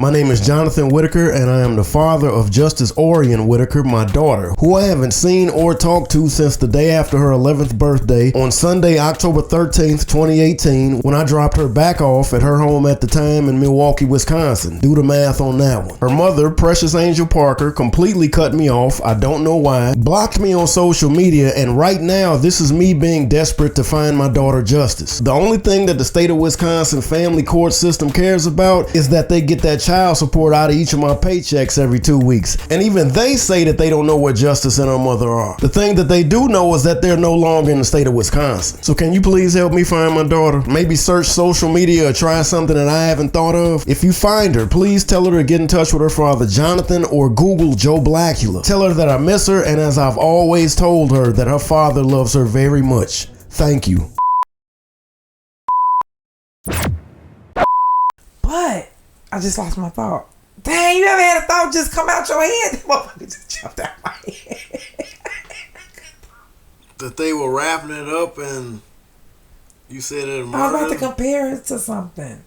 My name is Jonathan Whitaker, and I am the father of Justice Orion Whitaker, my daughter, who I haven't seen or talked to since the day after her 11th birthday on Sunday, October 13th, 2018, when I dropped her back off at her home at the time in Milwaukee, Wisconsin. Do the math on that one. Her mother, Precious Angel Parker, completely cut me off. I don't know why. Blocked me on social media, and right now, this is me being desperate to find my daughter justice. The only thing that the state of Wisconsin family court system cares about is that they get that child support out of each of my paychecks every 2 weeks. And even they say that they don't know where Justice and her mother are. The thing that they do know is that they're no longer in the state of Wisconsin. So can you please help me find my daughter? Maybe search social media or try something that I haven't thought of. If you find her, please tell her to get in touch with her father Jonathan, or Google Joe Blackula. Tell her that I miss her, and as I've always told her, that her father loves her very much. Thank you. But I just lost my thought. Dang, you ever had a thought just come out your head? That motherfucker just jumped out my head. That they were wrapping it up and you said it murdered. I was about to compare it to something.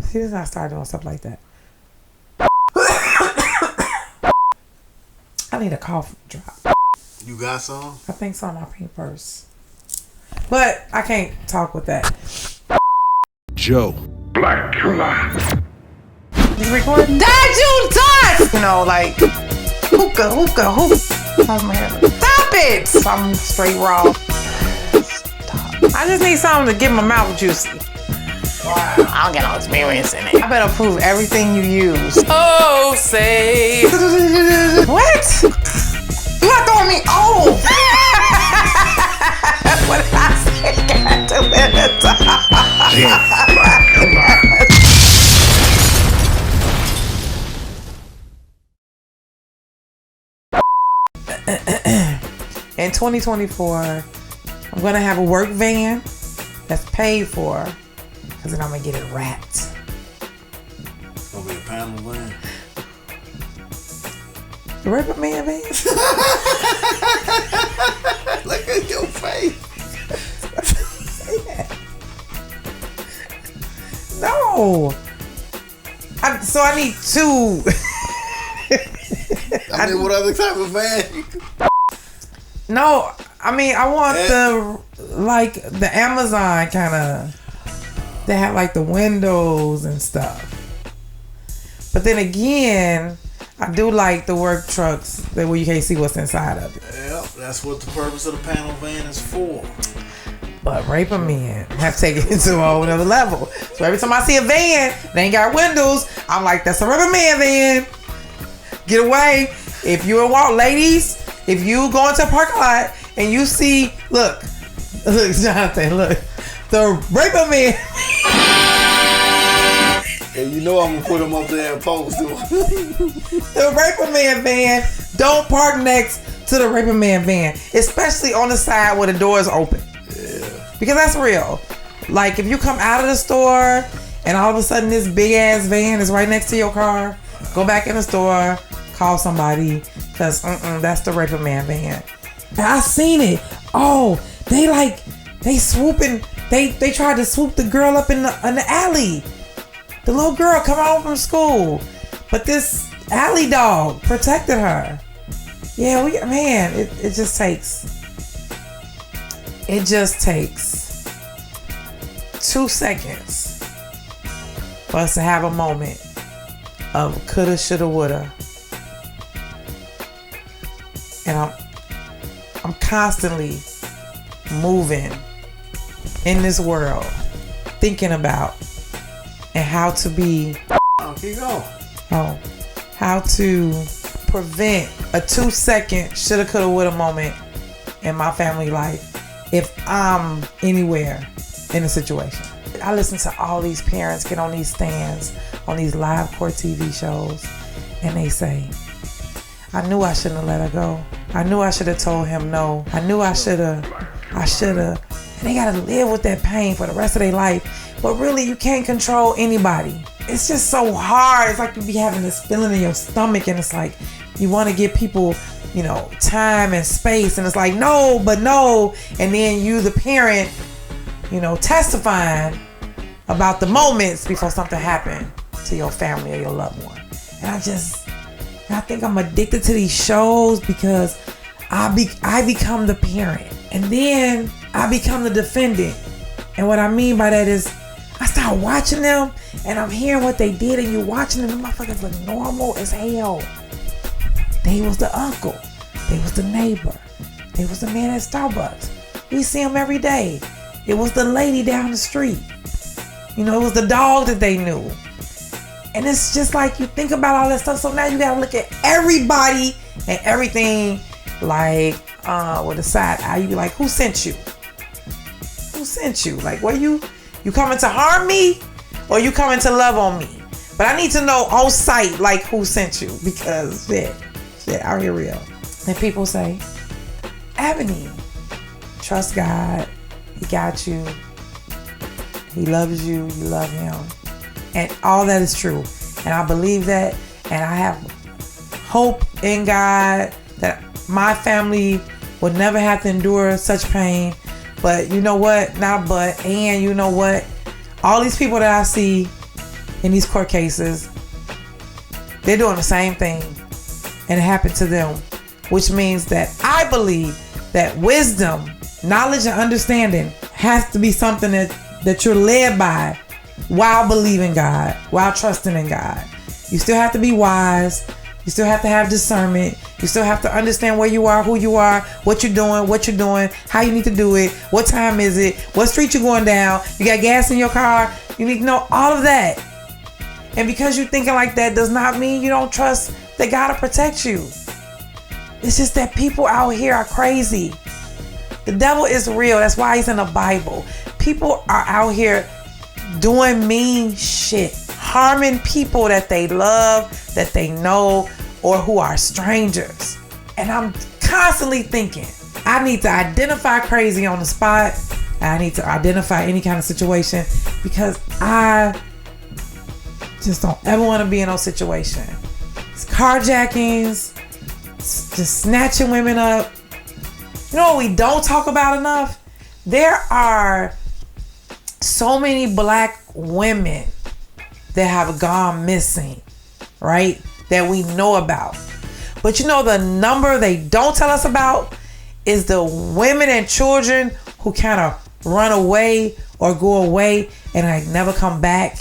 See, this is how I started doing stuff like that. I need a cough drop. You got some? I think so in my pink purse. But I can't talk with that. Joe Blackula. Is it recording? That you touch! You know, like, hookah. How's my hair? Stop it! I'm straight raw. Stop. I just need something to get my mouth juicy. Wow. I don't get no experience in it. I better prove everything you use. Oh, say. What? You not throwing me off. What did I say? Got 2 minutes. In 2024, I'm gonna have a work van that's paid for, because then I'm gonna get it wrapped. Gonna be a panel van. The Raper Man van? Look at your face. No. So I need 2. I mean, what other type of van? No, I mean, I want the Amazon kind of, they have like the windows and stuff. But then again, I do like the work trucks where you can't see what's inside of it. Yep, that's what the purpose of the panel van is for. But Raper Men have taken it to a whole nother level. So every time I see a van that ain't got windows, I'm like, that's a Raper Man van. Get away. If you want, ladies, if you go into a parking lot and you see, look, Jonathan, look, the Raper Man. And you know I'm gonna put them up there and post them. The Raper Man van, don't park next to the Raper Man van, especially on the side where the door is open. Yeah. Because that's real. Like if you come out of the store and all of a sudden this big ass van is right next to your car, go back in the store, call somebody, because that's the Raper Man van. I seen it. Oh, they swooping. They tried to swoop the girl up in the alley. The little girl come home from school, but this alley dog protected her. Yeah, it just takes 2 seconds for us to have a moment of coulda, shoulda, woulda. And I'm constantly moving in this world, thinking about and how to be, how to prevent a 2 second shoulda, coulda, woulda moment in my family life if I'm anywhere in a situation. I listen to all these parents get on these stands, on these live court TV shows, and they say, I knew I shouldn't have let her go. I knew I should have told him no. I knew I should have. And they gotta live with that pain for the rest of their life. But really, you can't control anybody. It's just so hard. It's like you be having this feeling in your stomach, and it's like you want to give people, time and space, and it's like no, but no, and then you, the parent, testifying about the moments before something happened to your family or your loved one. And I think I'm addicted to these shows because I become the parent, and then I become the defendant. And what I mean by that is I start watching them and I'm hearing what they did, and you watching them, the motherfuckers look normal as hell. They was the uncle. They was the neighbor. They was the man at Starbucks. We see them every day. It was the lady down the street. It was the dog that they knew. And it's just like you think about all that stuff. So now you gotta look at everybody and everything like with a side eye. You be like, who sent you? Who sent you? Like, were you coming to harm me or you coming to love on me? But I need to know on sight, like, who sent you, because shit, out here real. And people say, Ebony, trust God. He got you. He loves you. You love him. And all that is true. And I believe that. And I have hope in God that my family would never have to endure such pain. But you know what? And you know what? All these people that I see in these court cases, they're doing the same thing. And it happened to them. Which means that I believe that wisdom, knowledge, and understanding has to be something that you're led by while believing God, while trusting in God. You still have to be wise. You still have to have discernment. You still have to understand where you are, who you are, what you're doing, how you need to do it, what time is it, what street you're going down, you got gas in your car. You need to know all of that. And because you're thinking like that does not mean you don't trust that God will protect you. It's just that people out here are crazy. The devil is real. That's why he's in the Bible. People are out here doing mean shit, harming people that they love, that they know, or who are strangers. And I'm constantly thinking, I need to identify crazy on the spot. I need to identify any kind of situation, because I just don't ever want to be in no situation. It's carjackings, it's just snatching women up. You know what we don't talk about enough? There are so many black women that have gone missing, right? That we know about. But the number they don't tell us about is the women and children who kind of run away or go away and never come back.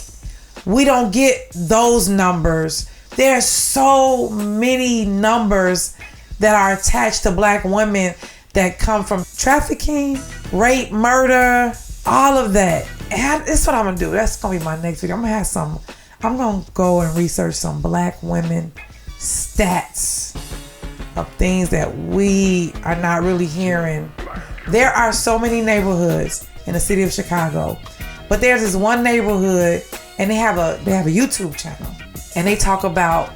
We don't get those numbers. There's so many numbers that are attached to black women that come from trafficking, rape, murder, all of that. And that's what I'm gonna do. That's gonna be my next video. I'm gonna go and research some black women stats of things that we are not really hearing. There are so many neighborhoods in the city of Chicago, but there's this one neighborhood, and they have a YouTube channel, and they talk about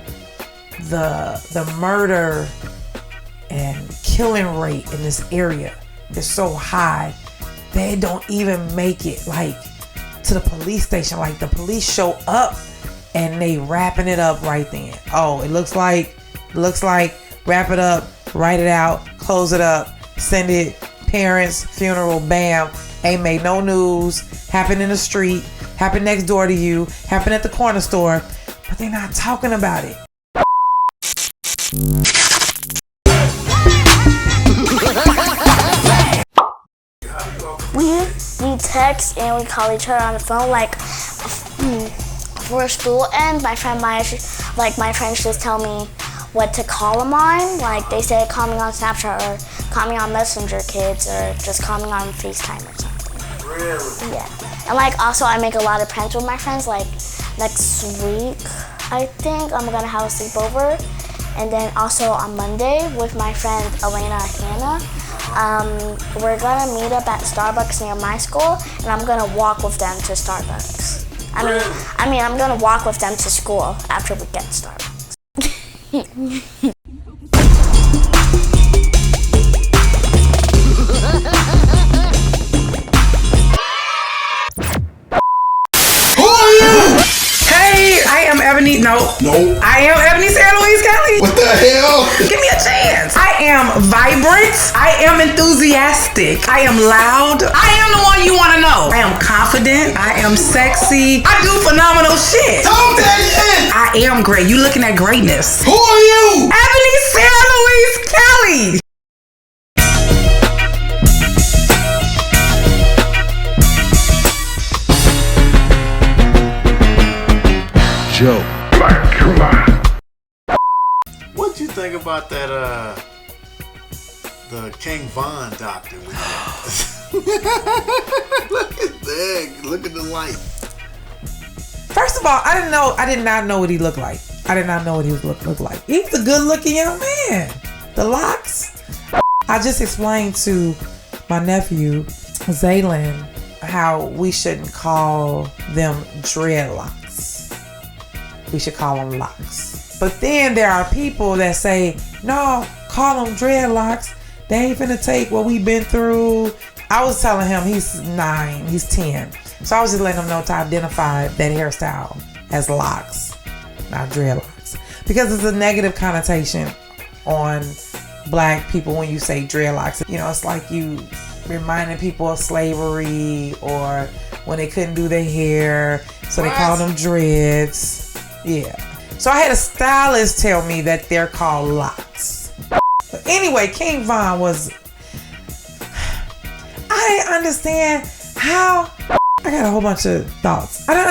the murder and killing rate in this area is so high they don't even make it to the police station. Like, the police show up and they wrapping it up right then. Oh, it looks like wrap it up, write it out, close it up, send it, parents, funeral, bam. Ain't made no news. Happened in the street, happened next door to you, happened at the corner store, but they're not talking about it. We text and we call each other on the phone, for school ends. My friends just tell me what to call them on. Like, they say call me on Snapchat or call me on Messenger, kids, or just call me on FaceTime or something. Really? Yeah. And also I make a lot of pranks with my friends. Like, next week I think I'm gonna have a sleepover, and then also on Monday with my friend Elena Hannah. We're gonna meet up at Starbucks near my school, and I'm gonna walk with them to Starbucks. I'm gonna walk with them to school after we get Starbucks. Who are you? Hey, I am Ebony. No. No. I am Ebony Sarah Louise Kelly. What the hell? Give me a chance. I What? I am enthusiastic. I am loud. I am the one you want to know. I am confident. I am sexy. I do phenomenal shit. Talk that shit. I am great. You looking at greatness. Who are you? Ebony Sarah Louise Kelly. Joe. What'd you think about that, the King Von doctor? Look at that. Look at the light. First of all, I did not know what he looked like. I did not know what he looked like. He's a good looking young man. The locks. I just explained to my nephew, Zaylin, how we shouldn't call them dreadlocks. We should call them locks. But then there are people that say, no, call them dreadlocks. They ain't finna take what we've been through. I was telling him he's 9, he's 10. So I was just letting him know to identify that hairstyle as locks, not dreadlocks. Because it's a negative connotation on black people when you say dreadlocks. You know, it's like you reminding people of slavery or when they couldn't do their hair. So they call them dreads. Yeah. So I had a stylist tell me that they're called locks. But anyway, King Von was... I didn't understand how... I got a whole bunch of thoughts. I didn't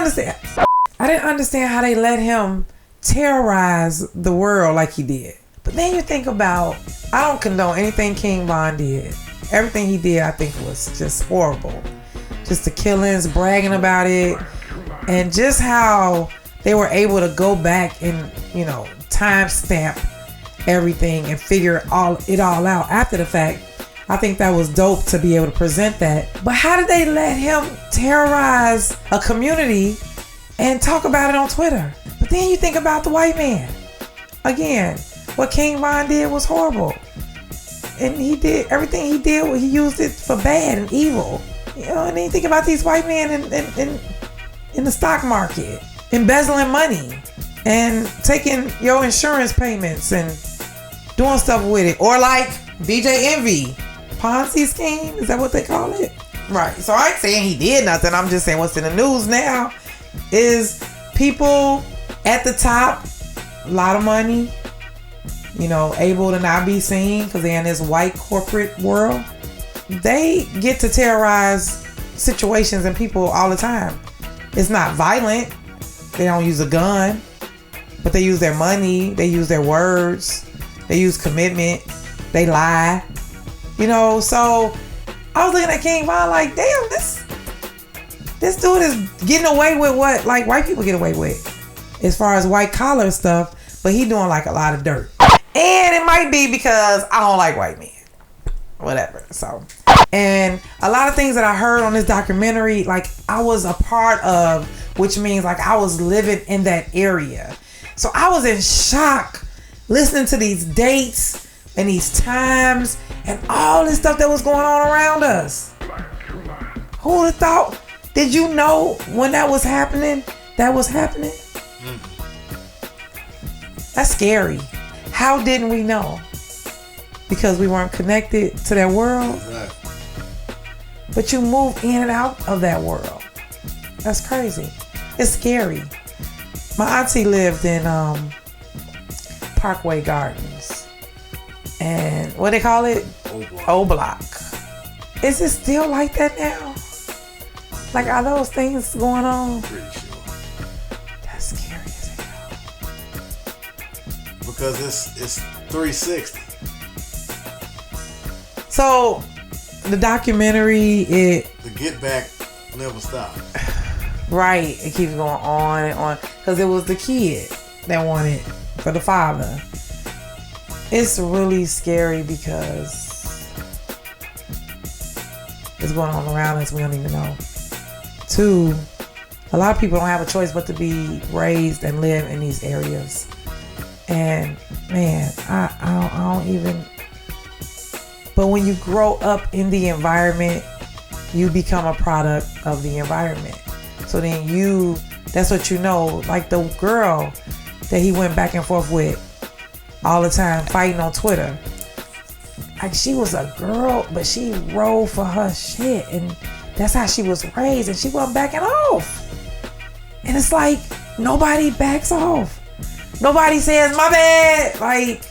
understand how they let him terrorize the world like he did. But then you think about... I don't condone anything King Von did. Everything he did, I think, was just horrible. Just the killings, bragging about it, and just how... they were able to go back and, you know, timestamp everything and figure it all out after the fact. I think that was dope to be able to present that. But how did they let him terrorize a community and talk about it on Twitter? But then you think about the white man. Again, what King Von did was horrible. And he did everything he did, he used it for bad and evil. You know, and then you think about these white men in the stock market, embezzling money and taking your insurance payments and doing stuff with it. Or like DJ Envy, Ponzi scheme, is that what they call it? Right. So I ain't saying he did nothing. I'm just saying what's in the news now is people at the top, a lot of money, you know, able to not be seen because they're in this white corporate world. They get to terrorize situations and people all the time. It's not violent. They don't use a gun, but they use their money, they use their words, they use commitment, they lie. You know, so I was looking at King Von like, damn, this dude is getting away with what like white people get away with as far as white collar stuff, but he doing like a lot of dirt. And it might be because I don't like white men. Whatever. So, and a lot of things that I heard on this documentary, like I was a part of, which means like I was living in that area. So I was in shock listening to these dates and these times and all this stuff that was going on around us. Who would have thought? Did you know when that was happening? That's scary. How didn't we know? Because we weren't connected to that world. Exactly. But you move in and out of that world. That's crazy. It's scary. My auntie lived in Parkway Gardens. And what they call it? O Block. Is it still like that now? Like, are those things going on? Pretty sure. That's scary as hell. Because it's 360. So, the documentary, The get back never stops. Right, it keeps going on and on. Because it was the kid that wanted for the father. It's really scary because it's going on around us. We don't even know. 2, a lot of people don't have a choice but to be raised and live in these areas. And man, I don't even. But when you grow up in the environment, you become a product of the environment. So then that's what you know. Like the girl that he went back and forth with all the time, fighting on Twitter. like she was a girl, but she rode for her shit, and that's how she was raised, and she wasn't backing off. And it's like nobody backs off. Nobody says my bad. Like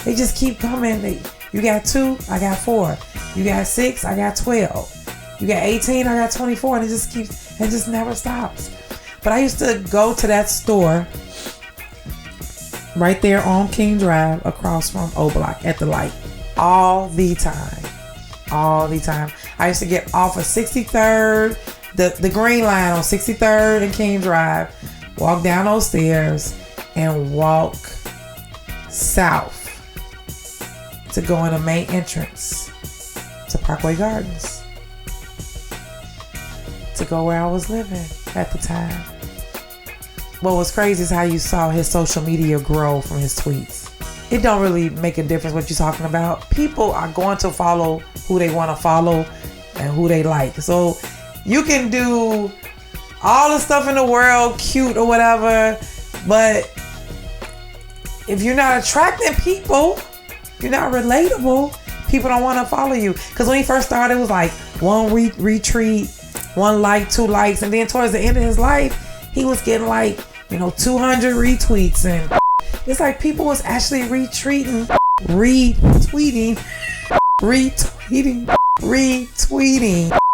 they just keep coming. You got 2, I got 4. You got 6, I got 12. You got 18, I got 24, and it just never stops. But I used to go to that store right there on King Drive across from O Block at the light all the time. I used to get off of 63rd, the green line on 63rd and King Drive, walk down those stairs and walk south to go in the main entrance to Parkway Gardens to go where I was living at the time. What was crazy is how you saw his social media grow from his tweets. It don't really make a difference what you're talking about. People are going to follow who they want to follow and who they like. So you can do all the stuff in the world, cute or whatever, but if you're not attracting people, you're not relatable, people don't want to follow you. Because when he first started, it was like 1 retweet, 1 like, 2 likes, and then towards the end of his life, he was getting like, 200 retweets, and it's like people was actually retweeting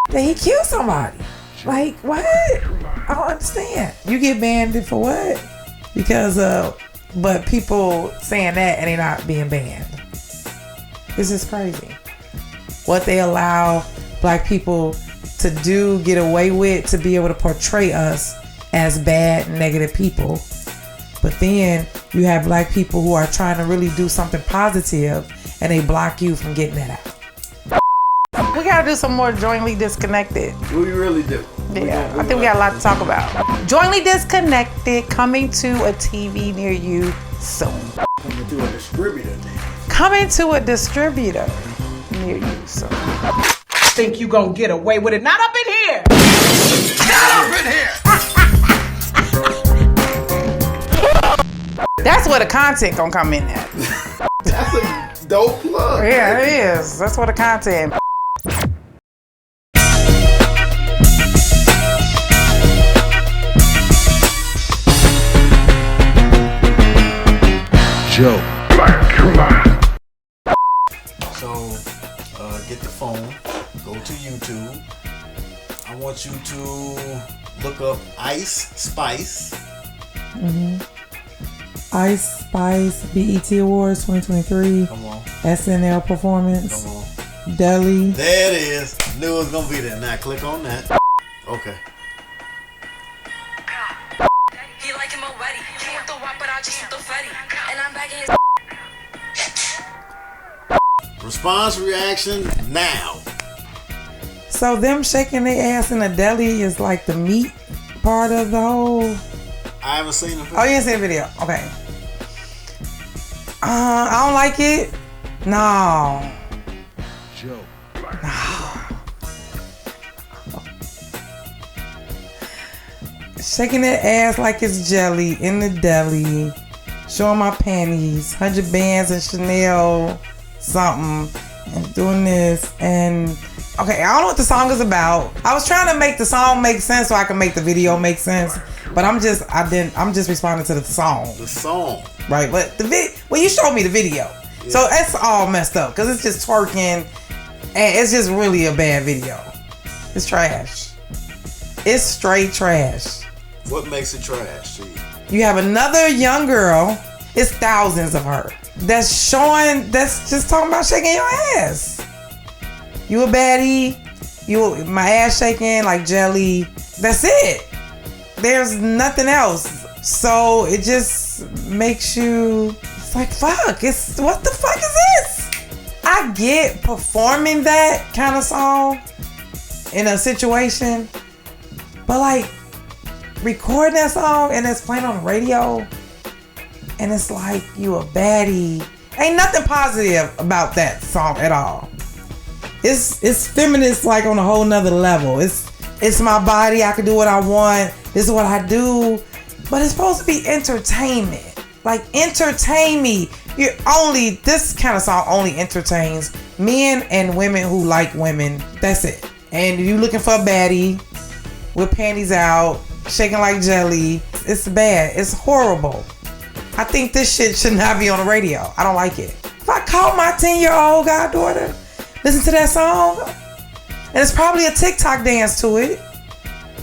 that he killed somebody. Like, what? I don't understand. You get banned for what? Because but people saying that and they not being banned. It's just crazy. What they allow black people to do, get away with, to be able to portray us as bad, negative people. But then you have black people who are trying to really do something positive and they block you from getting that out. We gotta do some more Jointly Disconnected. We really do. Yeah, I think we got a lot to talk about. Jointly Disconnected, coming to a TV near you soon. Coming to a distributor. Coming to a distributor near you soon. Think you gonna get away with it? Not up in here! Not up in here! That's where the content gonna come in at. That's a dope plug. Yeah, it is. That's where the content. Joe. So, get the phone, go to YouTube. I want you to look up Ice Spice. Ice Spice BET Awards 2023. Come on. SNL Performance. Come on. Deli. There it is. Knew it was gonna be there. Now click on that. Okay. He like him already. He want the wop, but I just want the fatty. And I'm back in his. Response reaction now. So them shaking their ass in a deli is like the meat part of the whole. I haven't seen the video. Oh, you didn't see the video. Okay. I don't like it. No. Joe. Shaking their ass like it's jelly in the deli. Showing my panties. 100 bands and Chanel something. And doing this. And okay, I don't know what the song is about. I was trying to make the song make sense so I can make the video make sense. But I'm just responding to the song. The song. Right, but you showed me the video. Yeah. So that's all messed up because it's just twerking and it's just really a bad video. It's trash. It's straight trash. What makes it trash to you? You have another young girl, it's thousands of her, that's just talking about shaking your ass. You a baddie, my ass shaking like jelly. That's it. There's nothing else. So it just makes you, it's like, fuck, what the fuck is this? I get performing that kind of song in a situation, but like recording that song and it's playing on the radio and it's like you a baddie. Ain't nothing positive about that song at all. It's feminist like on a whole nother level. It's my body, I can do what I want. This is what I do. But it's supposed to be entertainment. Like, entertain me. This kind of song only entertains men and women who like women. That's it. And if you looking for a baddie with panties out, shaking like jelly, it's bad. It's horrible. I think this shit should not be on the radio. I don't like it. If I call my 10-year-old goddaughter, listen to that song, and it's probably a TikTok dance to it,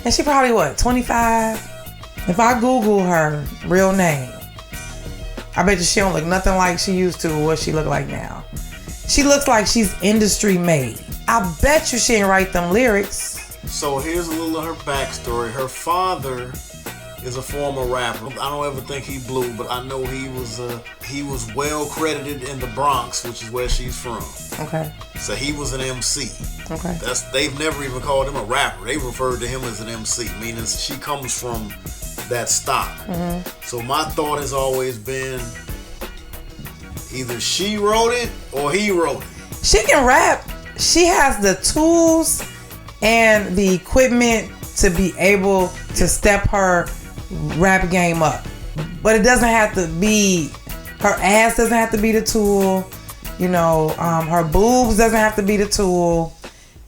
and she probably what, 25? If I Google her real name, I bet you she don't look nothing like she used to or what she look like now. She looks like she's industry made. I bet you she ain't write them lyrics. So here's a little of her backstory. Her father is a former rapper. I don't ever think he blew, but I know he was well credited in the Bronx, which is where she's from. Okay. So he was an MC. Okay. They've never even called him a rapper. They referred to him as an MC, meaning she comes from that stock. Mm-hmm. So my thought has always been either she wrote it or he wrote it. She can rap. She has the tools and the equipment to be able to step her rap game up. But it doesn't have to be, her ass doesn't have to be the tool. You know, her boobs doesn't have to be the tool.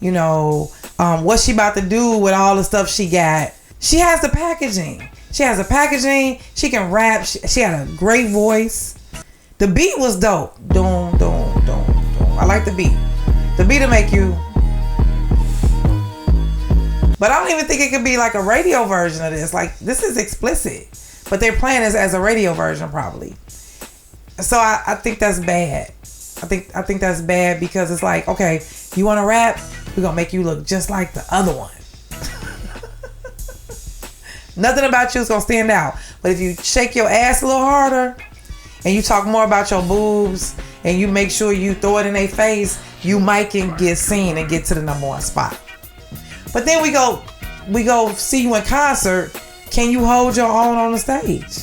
You know, what she about to do with all the stuff she got. She has the packaging. She has the packaging. She can rap. She had a great voice. The beat was dope. Doom, doom, doom, doom. I like the beat. The beat will make you. But I don't even think it could be like a radio version of this. Like, this is explicit. But they're playing this as a radio version probably. So I think that's bad. I think that's bad because it's like, okay, you want to rap? We're going to make you look just like the other one. Nothing about you is going to stand out. But if you shake your ass a little harder and you talk more about your boobs and you make sure you throw it in their face, you might can get seen and get to the #1 spot. But then we go see you in concert. Can you hold your own on the stage?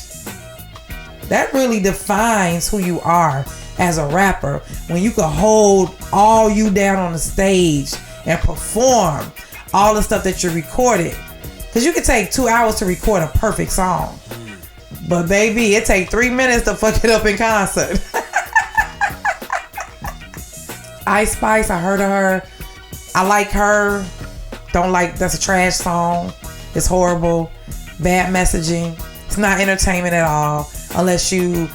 That really defines who you are as a rapper, when you can hold all you down on the stage and perform all the stuff that you recorded. Because you can take 2 hours to record a perfect song. But baby, it take 3 minutes to fuck it up in concert. Ice Spice, I heard of her. I like her. Don't like, that's a trash song. It's horrible. Bad messaging. It's not entertainment at all unless you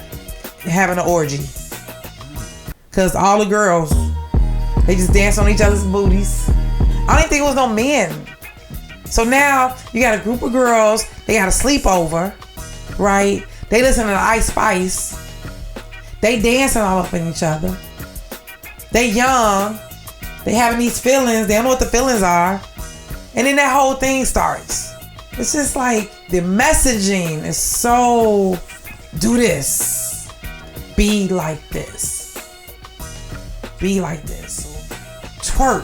having an orgy. Cause all the girls, they just dance on each other's booties. I don't even think it was no men. So now you got a group of girls, they got a sleepover, right? They listen to Ice Spice. They dancing all up in each other. They young. They having these feelings. They don't know what the feelings are. And then that whole thing starts. It's just like the messaging is so, do this. Be like this. Be like this. Twerk.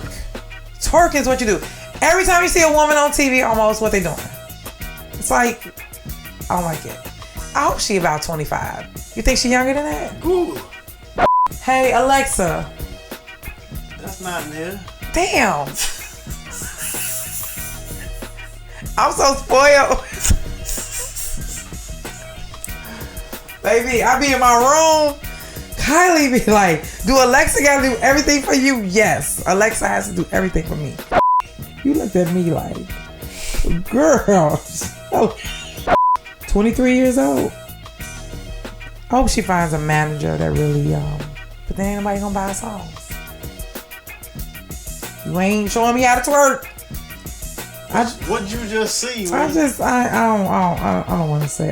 Twerk is what you do. Every time you see a woman on TV, almost what they doing. It's like, I don't like it. I hope she about 25. You think she younger than that? Google. Hey, Alexa. That's not near. Damn. I'm so spoiled. Baby, I be in my room. Kylie be like, do Alexa gotta do everything for you? Yes, Alexa has to do everything for me. You looked at me like, girl, 23 years old. I hope she finds a manager that really, but then ain't nobody gonna buy her songs. You ain't showing me how to twerk. What'd you just see? I don't want to say.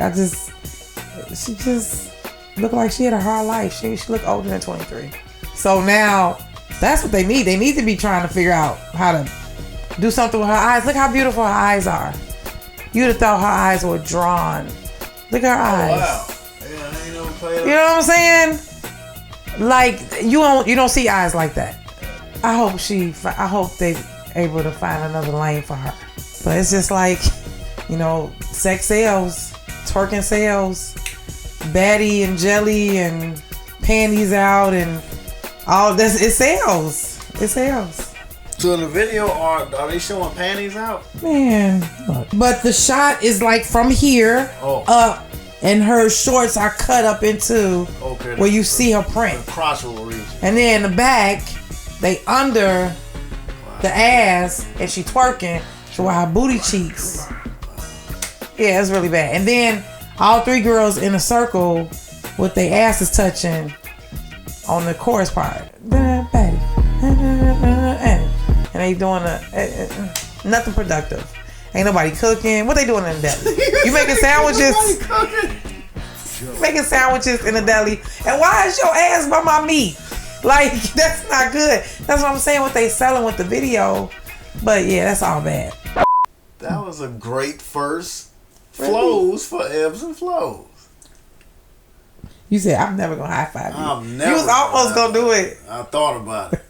She just looked like she had a hard life. She looked older than 23. So now, that's what they need. They need to be trying to figure out how to do something with her eyes. Look how beautiful her eyes are. You'd have thought her eyes were drawn. Look at her eyes. Wow. Yeah, I ain't never played. You know what I'm saying? Like, you don't see eyes like that. I hope they able to find another lane for her. But it's just like, sex sells, twerking sells, baddie and jelly and panties out and all this. It sells. It sells. So in the video, are they showing panties out? Man, look. But the shot is like from here up and her shorts are cut up into where you see her print. Crotchal region. And then in the back, they under the ass, and she twerking, so her booty cheeks. Yeah, it's really bad. And then all three girls in a circle with their asses touching on the chorus part. And they doing nothing productive. Ain't nobody cooking. What they doing in the deli? You making sandwiches? Making sandwiches in the deli. And why is your ass by my meat? Like, that's not good. That's what I'm saying, what they selling with the video. But yeah, that's all bad. That was a great first flows for ebbs and flows. You said, I'm never going to high five you. I'm never You was almost going to do it. I thought about it.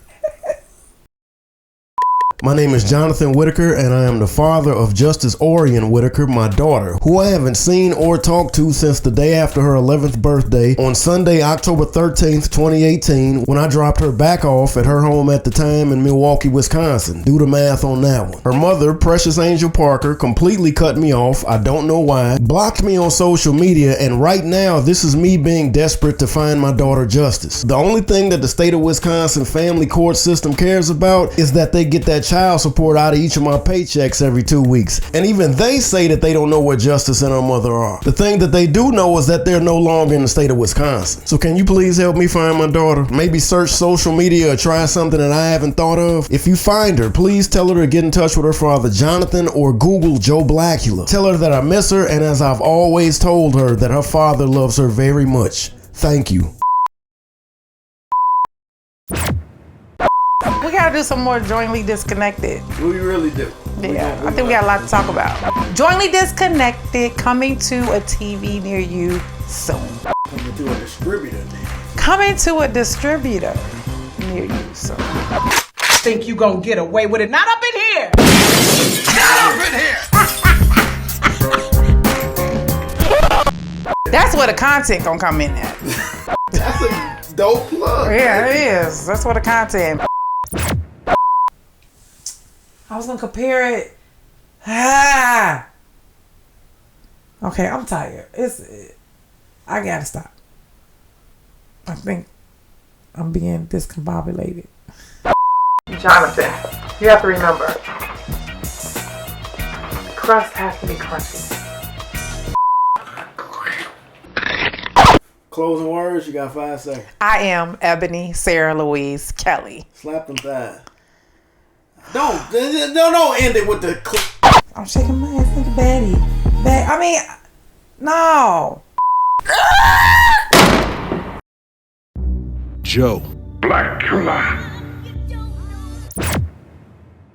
My name is Jonathan Whitaker, and I am the father of Justice Orion Whitaker, my daughter, who I haven't seen or talked to since the day after her 11th birthday on Sunday, October 13th, 2018, when I dropped her back off at her home at the time in Milwaukee, Wisconsin. Do the math on that one. Her mother, Precious Angel Parker, completely cut me off. I don't know why. Blocked me on social media, and right now, this is me being desperate to find my daughter justice. The only thing that the state of Wisconsin family court system cares about is that they get that child support out of each of my paychecks every 2 weeks. And even they say that they don't know where Justice and her mother are. The thing that they do know is that they're no longer in the state of Wisconsin. So can you please help me find my daughter? Maybe search social media or try something that I haven't thought of. If you find her, please tell her to get in touch with her father Jonathan, or Google Joe Blackula. Tell her that I miss her, and as I've always told her, that her father loves her very much. Thank you. We gotta do some more Jointly Disconnected. We really do. Yeah, I think we got a lot to talk about. Jointly Disconnected, coming to a TV near you soon. Coming to a distributor. Coming to a distributor near you soon. Think you gonna get away with it? Not up in here! Not up in here! That's where the content gonna come in at. That's a dope plug. Yeah, it is. That's where the content. I was gonna compare it. Okay, I'm tired. I gotta stop. I think I'm being discombobulated. Jonathan, you have to remember, the crust has to be crunchy. Closing words, you got 5 seconds. I am Ebony Sarah Louise Kelly. Slap them thighs. Don't end it with the I'm shaking my ass, think Betty. I mean, no. Joe. Blackula.